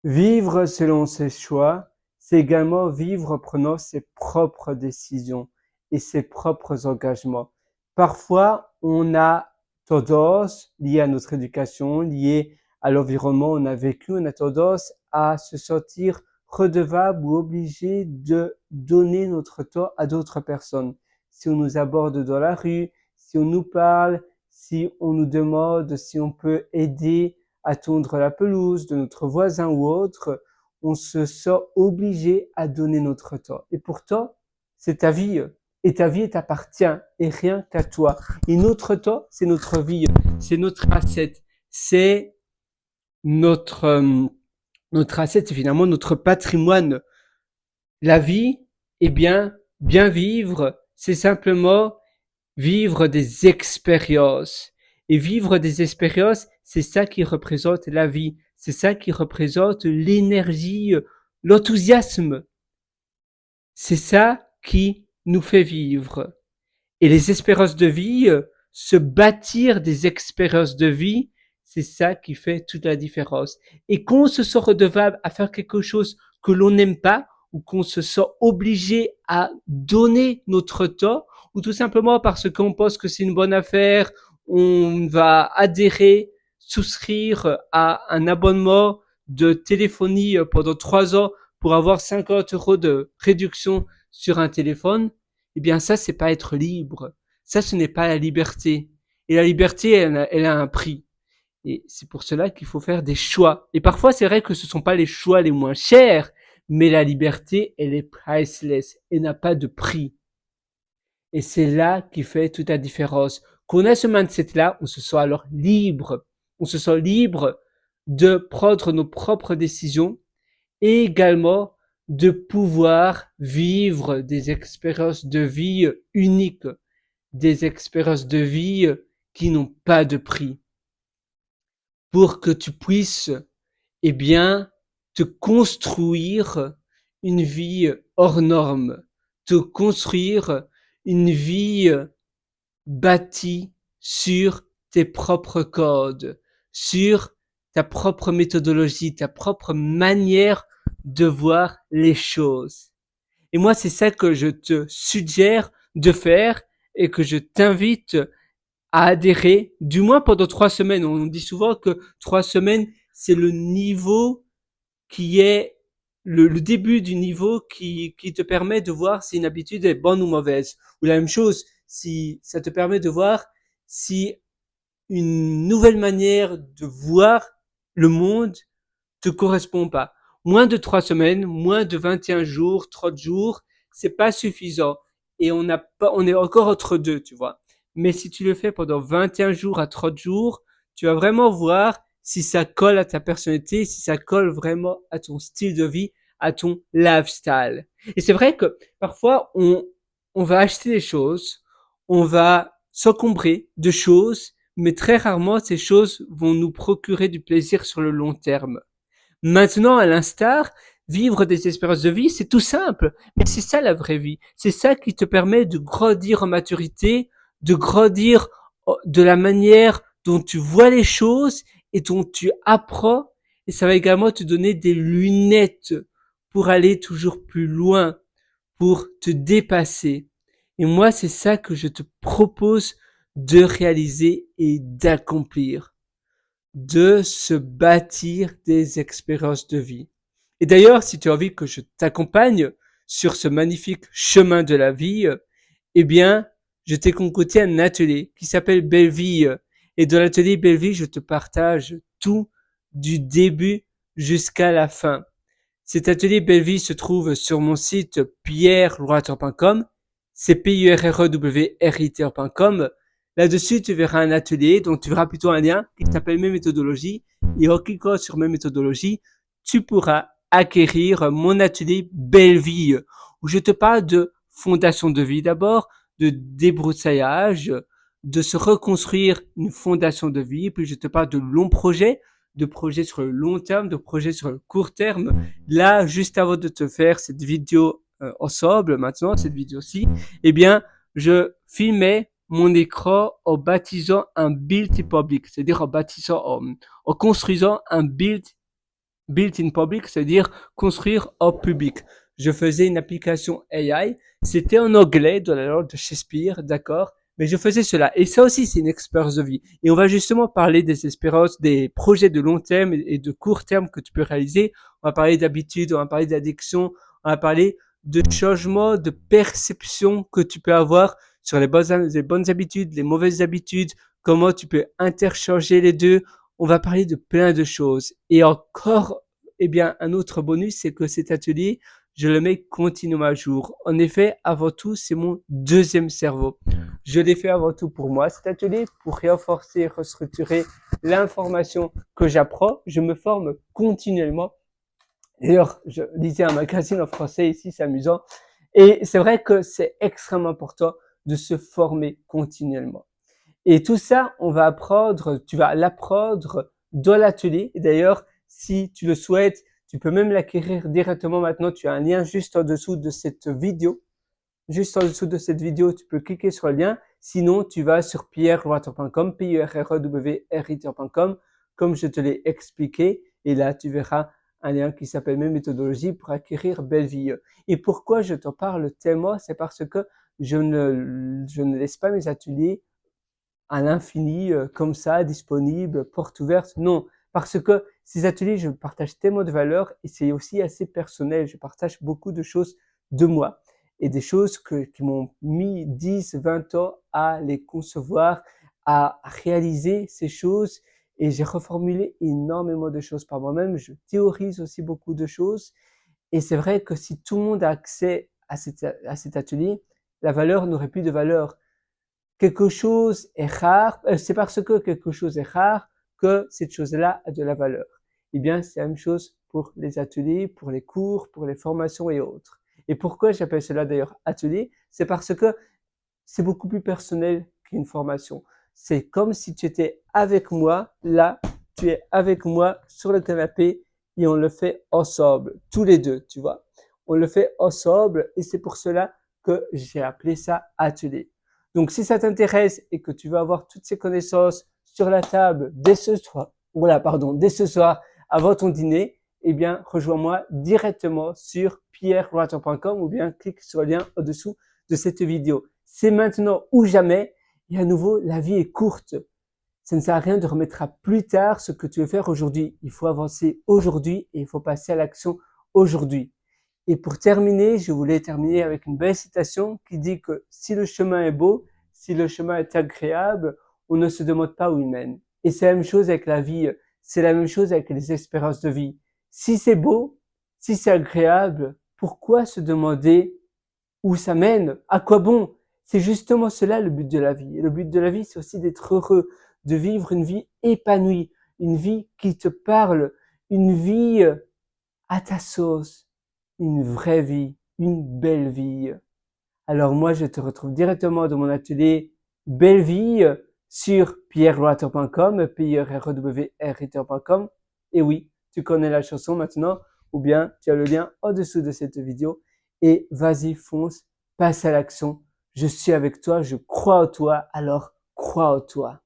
Vivre selon ses choix, c'est également vivre en prenant ses propres décisions et ses propres engagements. Parfois, on a tendance, liée à notre éducation, liée à l'environnement où on a vécu, on a tendance à se sentir redevable ou obligé de donner notre temps à d'autres personnes. Si on nous aborde dans la rue, si on nous parle, si on nous demande si on peut aider à tondre la pelouse de notre voisin ou autre, on se sent obligé à donner notre temps. Et pourtant, c'est ta vie. Et ta vie t'appartient et rien qu'à toi. Et notre temps, c'est notre vie. C'est notre asset. C'est notre, notre asset, c'est finalement notre patrimoine. La vie, eh bien vivre, c'est simplement vivre des expériences. Et vivre des expériences, c'est ça qui représente la vie. C'est ça qui représente l'énergie, l'enthousiasme. C'est ça qui nous fait vivre. Et les espérances de vie, se bâtir des expériences de vie, c'est ça qui fait toute la différence. Et qu'on se sent redevable à faire quelque chose que l'on n'aime pas, ou qu'on se sent obligé à donner notre temps, ou tout simplement parce qu'on pense que c'est une bonne affaire, on va adhérer, souscrire à un abonnement de téléphonie pendant 3 ans pour avoir 50 € de réduction sur un téléphone, eh bien ça, c'est pas être libre. Ça, ce n'est pas la liberté. Et la liberté, elle a un prix. Et c'est pour cela qu'il faut faire des choix. Et parfois, c'est vrai que ce ne sont pas les choix les moins chers, mais la liberté, elle est priceless. Elle n'a pas de prix. Et c'est là qui fait toute la différence. Qu'on a ce mindset-là, on se sent alors libre. On se sent libre de prendre nos propres décisions et également de pouvoir vivre des expériences de vie uniques, des expériences de vie qui n'ont pas de prix, pour que tu puisses, eh bien, te construire une vie hors norme, te construire une vie bâtie sur tes propres codes, sur ta propre méthodologie, ta propre manière de voir les choses. Et moi, c'est ça que je te suggère de faire et que je t'invite à adhérer, du moins pendant 3 semaines. On dit souvent que 3 semaines, c'est le niveau qui est le début du niveau qui te permet de voir si une habitude est bonne ou mauvaise. Ou la même chose, si ça te permet de voir si une nouvelle manière de voir le monde te correspond pas. Moins de 3 semaines, moins de 21 jours, 30 jours, c'est pas suffisant. Et on est encore entre deux, tu vois. Mais si tu le fais pendant 21 jours à 30 jours, tu vas vraiment voir si ça colle à ta personnalité, si ça colle vraiment à ton style de vie, à ton lifestyle. Et c'est vrai que parfois on va acheter des choses, on va s'encombrer de choses, mais très rarement ces choses vont nous procurer du plaisir sur le long terme. Maintenant, à l'instar, vivre des expériences de vie, c'est tout simple. Mais c'est ça la vraie vie. C'est ça qui te permet de grandir en maturité, de grandir de la manière dont tu vois les choses et dont tu apprends. Et ça va également te donner des lunettes pour aller toujours plus loin, pour te dépasser. Et moi, c'est ça que je te propose de réaliser et d'accomplir, de se bâtir des expériences de vie. Et d'ailleurs, si tu as envie que je t'accompagne sur ce magnifique chemin de la vie, eh bien, je t'ai concocté un atelier qui s'appelle Belle Vie. Et dans l'atelier Belle Vie, je te partage tout du début jusqu'à la fin. Cet atelier Belle Vie se trouve sur mon site pierrelorateur.com, c'est pierreroWRITR.com. Là-dessus, tu verras un atelier, donc tu verras plutôt un lien qui s'appelle Mes méthodologies. Et en cliquant sur Mes méthodologies, tu pourras acquérir mon atelier Belle Vie, où je te parle de fondation de vie d'abord, de débroussaillage, de se reconstruire une fondation de vie, puis je te parle de longs projets, de projets sur le long terme, de projets sur le court terme. Là, juste avant de te faire cette vidéo ensemble, maintenant, cette vidéo-ci, eh bien, je filmais mon écran en baptisant un build public, c'est-à-dire en construisant un build built in public, c'est-à-dire construire en public. Je faisais une application AI, c'était en anglais, de la langue de Shakespeare, d'accord, mais je faisais cela. Et ça aussi, c'est une expérience de vie. Et on va justement parler des expériences, des projets de long terme et de court terme que tu peux réaliser. On va parler d'habitude, on va parler d'addiction, on va parler de changement de perception que tu peux avoir sur les bonnes habitudes, les mauvaises habitudes, comment tu peux interchanger les deux. On va parler de plein de choses. Et encore, eh bien, un autre bonus, c'est que cet atelier, je le mets continuellement à jour. En effet, avant tout, c'est mon deuxième cerveau. Je l'ai fait avant tout pour moi, cet atelier, pour renforcer, restructurer l'information que j'apprends. Je me forme continuellement. D'ailleurs, je lisais un magazine en français ici, c'est amusant. Et c'est vrai que c'est extrêmement important de se former continuellement. Et tout ça, on va apprendre, tu vas l'apprendre dans l'atelier. Et d'ailleurs, si tu le souhaites, tu peux même l'acquérir directement maintenant. Tu as un lien juste en dessous de cette vidéo. Juste en dessous de cette vidéo, tu peux cliquer sur le lien. Sinon, tu vas sur pierrewriter.com, pierrewriter.com, comme je te l'ai expliqué. Et là, tu verras un lien qui s'appelle Mes méthodologies pour acquérir Belleville. Et pourquoi je t'en parle tellement? C'est parce que je ne laisse pas mes ateliers à l'infini, comme ça, disponible, porte ouverte. Non, parce que ces ateliers, je partage tellement de valeurs et c'est aussi assez personnel. Je partage beaucoup de choses de moi et des choses qui m'ont mis 10, 20 ans à les concevoir, à réaliser ces choses. Et j'ai reformulé énormément de choses par moi-même. Je théorise aussi beaucoup de choses. Et c'est vrai que si tout le monde a accès à cet atelier, la valeur n'aurait plus de valeur. Quelque chose est rare, c'est parce que quelque chose est rare que cette chose-là a de la valeur. Eh bien, c'est la même chose pour les ateliers, pour les cours, pour les formations et autres. Et pourquoi j'appelle cela d'ailleurs atelier? C'est parce que c'est beaucoup plus personnel qu'une formation. C'est comme si tu étais avec moi, là, tu es avec moi sur le canapé et on le fait ensemble, tous les deux, tu vois. On le fait ensemble et c'est pour cela que j'ai appelé ça atelier. Donc, si ça t'intéresse et que tu veux avoir toutes ces connaissances sur la table dès ce soir, dès ce soir avant ton dîner, eh bien, rejoins-moi directement sur pierrewriter.com ou bien clique sur le lien au-dessous de cette vidéo. C'est maintenant ou jamais. Et à nouveau, la vie est courte. Ça ne sert à rien de remettre à plus tard ce que tu veux faire aujourd'hui. Il faut avancer aujourd'hui et il faut passer à l'action aujourd'hui. Et pour terminer, je voulais terminer avec une belle citation qui dit que si le chemin est beau, si le chemin est agréable, on ne se demande pas où il mène. Et c'est la même chose avec la vie. C'est la même chose avec les espérances de vie. Si c'est beau, si c'est agréable, pourquoi se demander où ça mène? À quoi bon? C'est justement cela le but de la vie. Et le but de la vie, c'est aussi d'être heureux, de vivre une vie épanouie, une vie qui te parle, une vie à ta sauce, une vraie vie, une belle vie. Alors moi, je te retrouve directement dans mon atelier Belle Vie sur pierrewriter.com, pierrewriter.com. Et oui, tu connais la chanson maintenant, ou bien tu as le lien en dessous de cette vidéo. Et vas-y, fonce, passe à l'action. Je suis avec toi, je crois en toi, alors crois en toi.